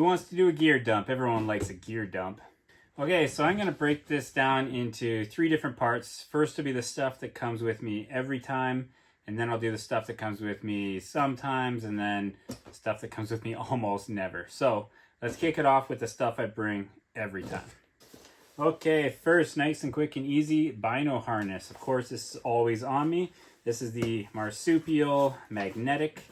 Who wants to do a gear dump? Everyone likes a gear dump. Okay, so I'm going to break this down into 3 different parts. First will be the stuff that comes with me every time, and then I'll do the stuff that comes with me sometimes, and then stuff that comes with me almost never. So let's kick it off with the stuff I bring every time. Okay, first, nice and quick and easy, bino harness. Of course, this is always on me. This is the Marsupial Magnetic.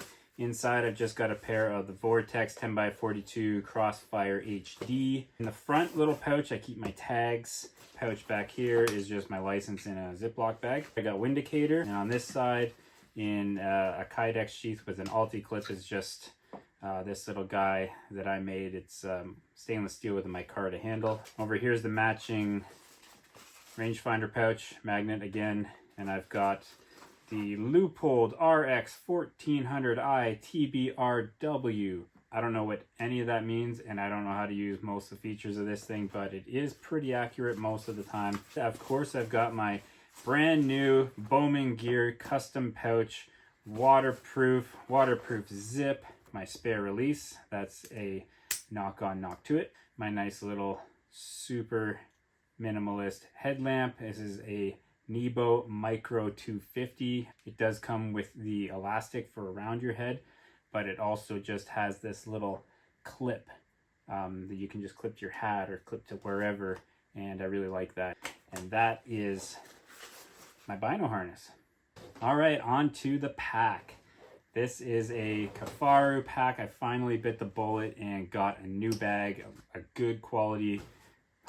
Inside, I've just got a pair of the Vortex 10x42 Crossfire HD. In the front little pouch, I keep my tags. Pouch back here is just my license in a Ziploc bag. I got Windicator, and on this side, in a Kydex sheath with an Ulti-Clip, is just this little guy that I made. It's stainless steel with a micarta handle. Over here is the matching rangefinder pouch, magnet again, and I've got the Leupold RX 1400i TBRW. I don't know what any of that means, and I don't know how to use most of the features of this thing, but it is pretty accurate most of the time. Of course, I've got my brand new Bowman Gear custom pouch, waterproof zip, my spare release. That's a knock on, knock to it. My nice little super minimalist headlamp. This is a Nebo Micro 250. It does come with the elastic for around your head, but it also just has this little clip that you can just clip to your hat or clip to wherever, and I really like that. And that is my bino harness. All right, on to the pack. This is a Kifaru pack. I finally bit the bullet and got a new bag, a good quality,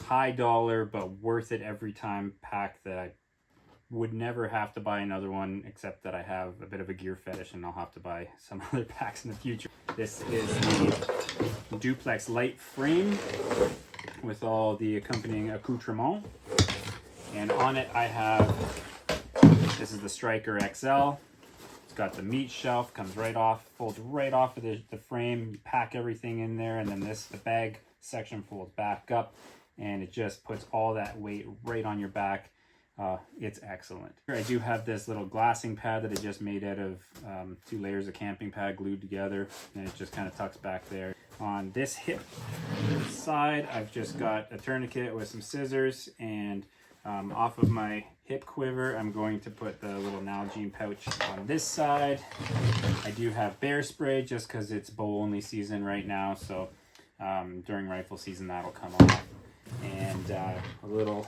high dollar, but worth it every time pack that I would never have to buy another one, except that I have a bit of a gear fetish and I'll have to buy some other packs in the future. This is the Duplex Light frame with all the accompanying accoutrements. And on it I have, this is the Striker XL. It's got the meat shelf, comes right off, folds right off of the frame. You pack everything in there, and then the bag section folds back up, and it just puts all that weight right on your back. It's excellent. I do have this little glassing pad that I just made out of 2 layers of camping pad glued together, and it just kind of tucks back there. On this hip side, I've just got a tourniquet with some scissors, and off of my hip quiver, I'm going to put the little Nalgene pouch on this side. I do have bear spray just because it's bow only season right now, so during rifle season that'll come off. And a little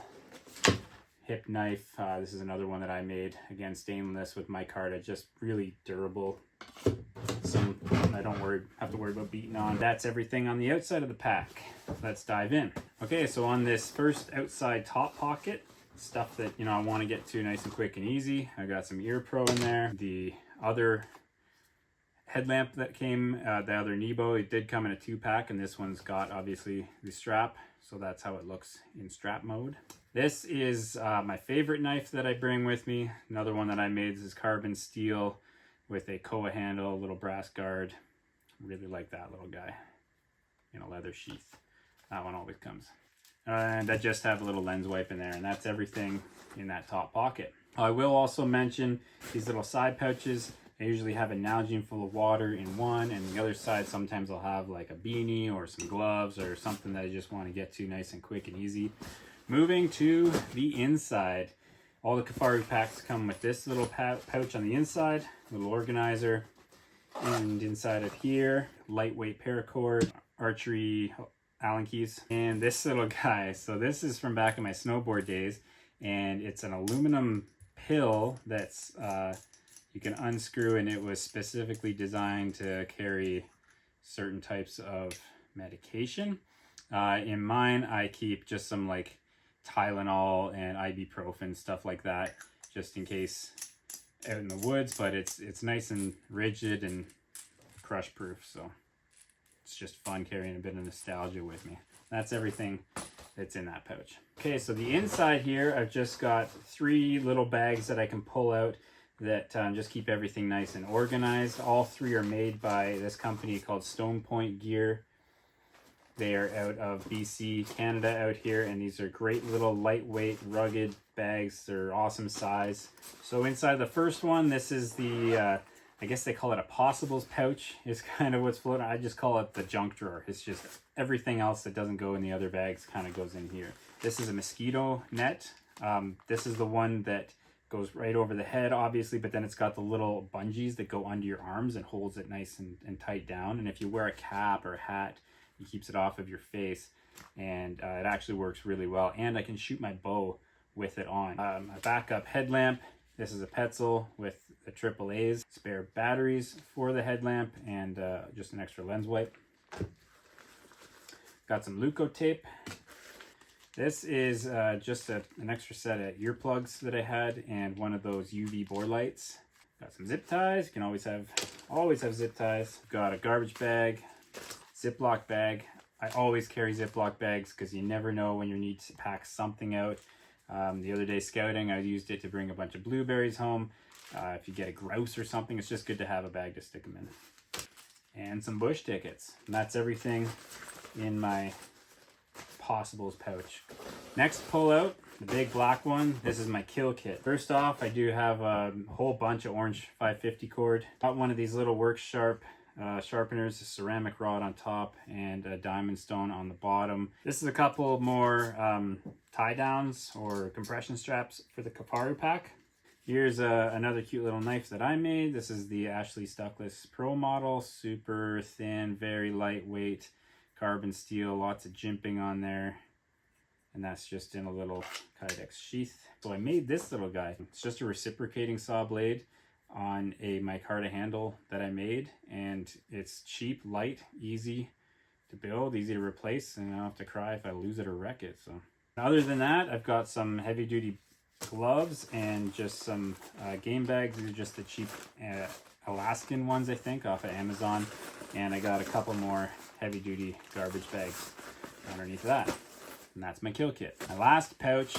hip knife. This is another one that I made, again stainless with micarta, just really durable. Some I don't have to worry about beating on. That's everything on the outside of the pack. Let's dive in. Okay, so on this first outside top pocket, stuff that I want to get to nice and quick and easy, I got some Ear Pro in there. The other headlamp that came, the other Nebo, it did come in a 2-pack, and this one's got obviously the strap, so that's how it looks in strap mode. This is my favorite knife that I bring with me. Another one that I made is carbon steel with a Koa handle, a little brass guard. Really like that little guy in a leather sheath. That one always comes. And I just have a little lens wipe in there, and that's everything in that top pocket. I will also mention these little side pouches. I usually have a Nalgene full of water in one, and the other side sometimes I'll have like a beanie or some gloves or something that I just want to get to nice and quick and easy. Moving to the inside, all the Kifaru packs come with this little pouch on the inside, little organizer, and inside of here, lightweight paracord, archery Allen keys, and this little guy. So this is from back in my snowboard days, and it's an aluminum pill that's you can unscrew, and it was specifically designed to carry certain types of medication. In mine, I keep just some like Tylenol and ibuprofen, stuff like that, just in case out in the woods, but it's nice and rigid and crush proof, so it's just fun carrying a bit of nostalgia with me. That's everything that's in that pouch. Okay, so the inside here, I've just got 3 little bags that I can pull out that just keep everything nice and organized. All 3 are made by this company called Stone Point Gear. They are out of BC, Canada out here, and these are great little lightweight, rugged bags. They're awesome size. So inside the first one, this is the I guess they call it a possibles pouch is kind of what's floating. I just call it the junk drawer. It's just everything else that doesn't go in the other bags kind of goes in here. This is a mosquito net. This is the one that goes right over the head, obviously, but then it's got the little bungees that go under your arms and holds it nice and tight down. And if you wear a cap or a hat, it keeps it off of your face, and it actually works really well. And I can shoot my bow with it on. A backup headlamp. This is a Petzl with the AAA's, spare batteries for the headlamp, and just an extra lens wipe. Got some Leuco tape. This is just an extra set of earplugs that I had, and one of those UV bore lights. Got some zip ties. You can always have zip ties. Got a garbage bag, Ziploc bag. I always carry Ziploc bags because you never know when you need to pack something out. The other day scouting, I used it to bring a bunch of blueberries home. If you get a grouse or something, it's just good to have a bag to stick them in. And some bush tickets. And that's everything in my possibles pouch. Next pull out, the big black one. This is my kill kit. First off, I do have a whole bunch of orange 550 cord. Got one of these little Work Sharp sharpeners, a ceramic rod on top, and a diamond stone on the bottom. This is a couple more tie downs or compression straps for the Kifaru pack. Here's another cute little knife that I made. This is the Ashley Stuckless Pro model. Super thin, very lightweight, carbon steel, lots of jimping on there. And that's just in a little Kydex sheath. So I made this little guy. It's just a reciprocating saw blade on a micarta handle that I made. And it's cheap, light, easy to build, easy to replace, and I don't have to cry if I lose it or wreck it. So other than that, I've got some heavy duty gloves and just some game bags. These are just the cheap Alaskan ones, I think, off of Amazon. And I got a couple more heavy duty garbage bags underneath that. And that's my kill kit. My last pouch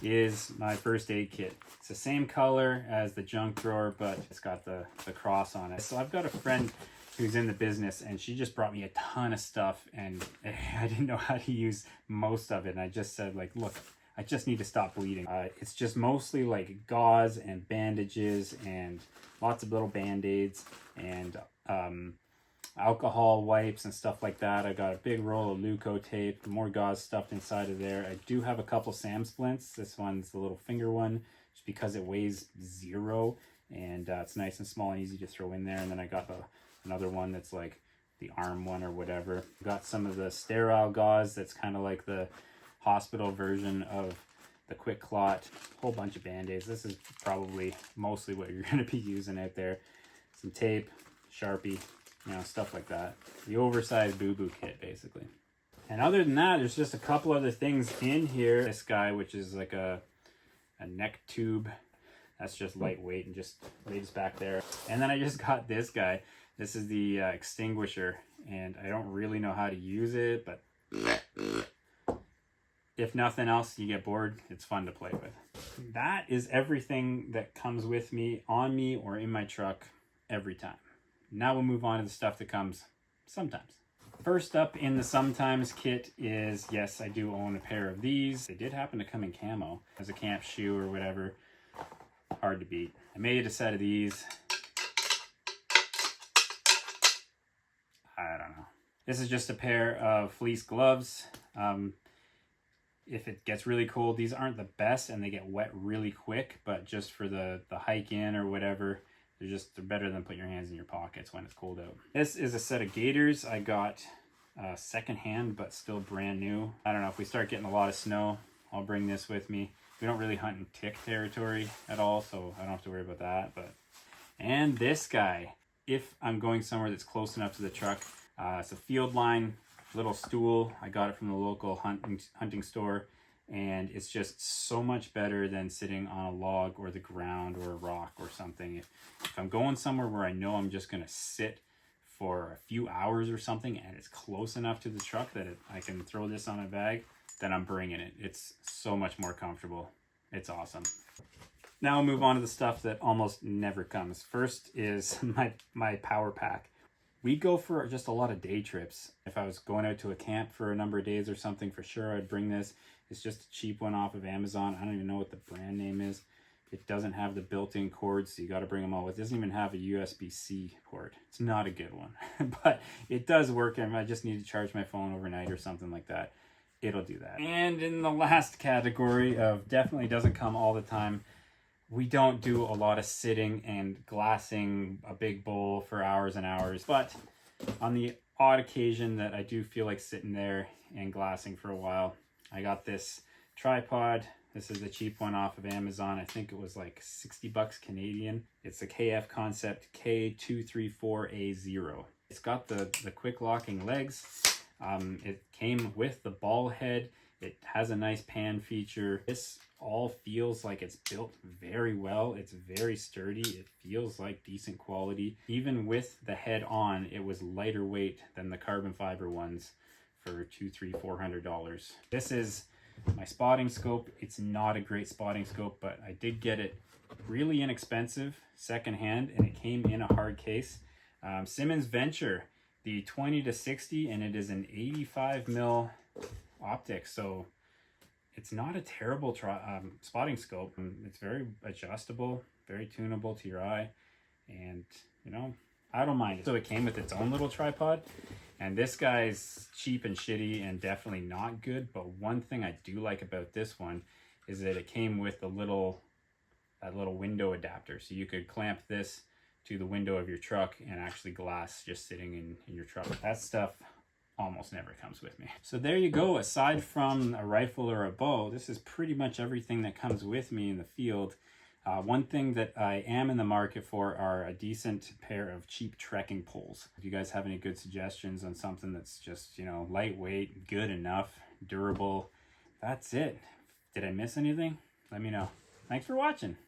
is my first aid kit. It's the same color as the junk drawer, but it's got the cross on it. So I've got a friend who's in the business, and she just brought me a ton of stuff, and I didn't know how to use most of it. And I just said, like, look, I just need to stop bleeding. It's just mostly like gauze and bandages and lots of little band-aids and alcohol wipes and stuff like that. I got a big roll of Leuco tape, more gauze stuffed inside of there. I do have a couple Sam splints. This one's the little finger one, just because it weighs 0, and it's nice and small and easy to throw in there. And then I got another one that's like the arm one or whatever. Got some of the sterile gauze that's kind of like the hospital version of the Quick Clot. Whole bunch of band-aids. This is probably mostly what you're going to be using out there. Some tape, Sharpie, you know, stuff like that. The oversized boo-boo kit, basically. And other than that, there's just a couple other things in here. This guy, which is like a neck tube. That's just lightweight and just lays back there. And then I just got this guy. This is the extinguisher, and I don't really know how to use it, but if nothing else, you get bored, it's fun to play with. That is everything that comes with me, on me, or in my truck every time. Now we'll move on to the stuff that comes sometimes. First up in the sometimes kit is, yes, I do own a pair of these. They did happen to come in camo as a camp shoe or whatever. Hard to beat. I made a set of these. I don't know. This is just a pair of fleece gloves. If it gets really cold, these aren't the best and they get wet really quick, but just for the hike in or whatever, they're better than putting your hands in your pockets when it's cold out. This is a set of gaiters I got secondhand, but still brand new. I don't know, if we start getting a lot of snow, I'll bring this with me. We don't really hunt in tick territory at all, so I don't have to worry about that. And this guy, if I'm going somewhere that's close enough to the truck, it's a Field Line little stool. I got it from the local hunting store, and it's just so much better than sitting on a log or the ground or a rock or something. If I'm going somewhere where I know I'm just gonna sit for a few hours or something, and it's close enough to the truck that I can throw this on my bag, then I'm bringing it. It's so much more comfortable. It's awesome. Now I'll move on to the stuff that almost never comes. First is my power pack. We go for just a lot of day trips. If I was going out to a camp for a number of days or something, for sure I'd bring this. It's just a cheap one off of Amazon. I don't even know what the brand name is, It doesn't have the built-in cords, so you got to bring them all with. It doesn't even have a USB-C port. It's not a good one, but it does work. I just need to charge my phone overnight or something like that. It'll do that. And in the last category of definitely doesn't come all the time, we don't do a lot of sitting and glassing a big bowl for hours and hours, but on the odd occasion that I do feel like sitting there and glassing for a while, I got this tripod. This is the cheap one off of Amazon. I think it was like 60 bucks Canadian. It's the KF Concept K234A0. It's got the quick locking legs. It came with the ball head. It has a nice pan feature. This all feels like it's built very well. It's very sturdy. It feels like decent quality. Even with the head on, it was lighter weight than the carbon fiber ones for $400. This is my spotting scope. It's not a great spotting scope, but I did get it really inexpensive secondhand, and it came in a hard case. Simmons Venture, the 20-60, and it is an 85 mil optic, so it's not a terrible spotting scope. It's very adjustable, very tunable to your eye, and you know, I don't mind it. So it came with its own little tripod, and this guy's cheap and shitty and definitely not good, but one thing I do like about this one is that it came with that little window adapter, so you could clamp this to the window of your truck and actually glass just sitting in your truck. That stuff almost never comes with me. So there you go. Aside from a rifle or a bow, this is pretty much everything that comes with me in the field. One thing that I am in the market for are a decent pair of cheap trekking poles. If you guys have any good suggestions on something that's just, you know, lightweight, good enough, durable, that's it. Did I miss anything? Let me know. Thanks for watching.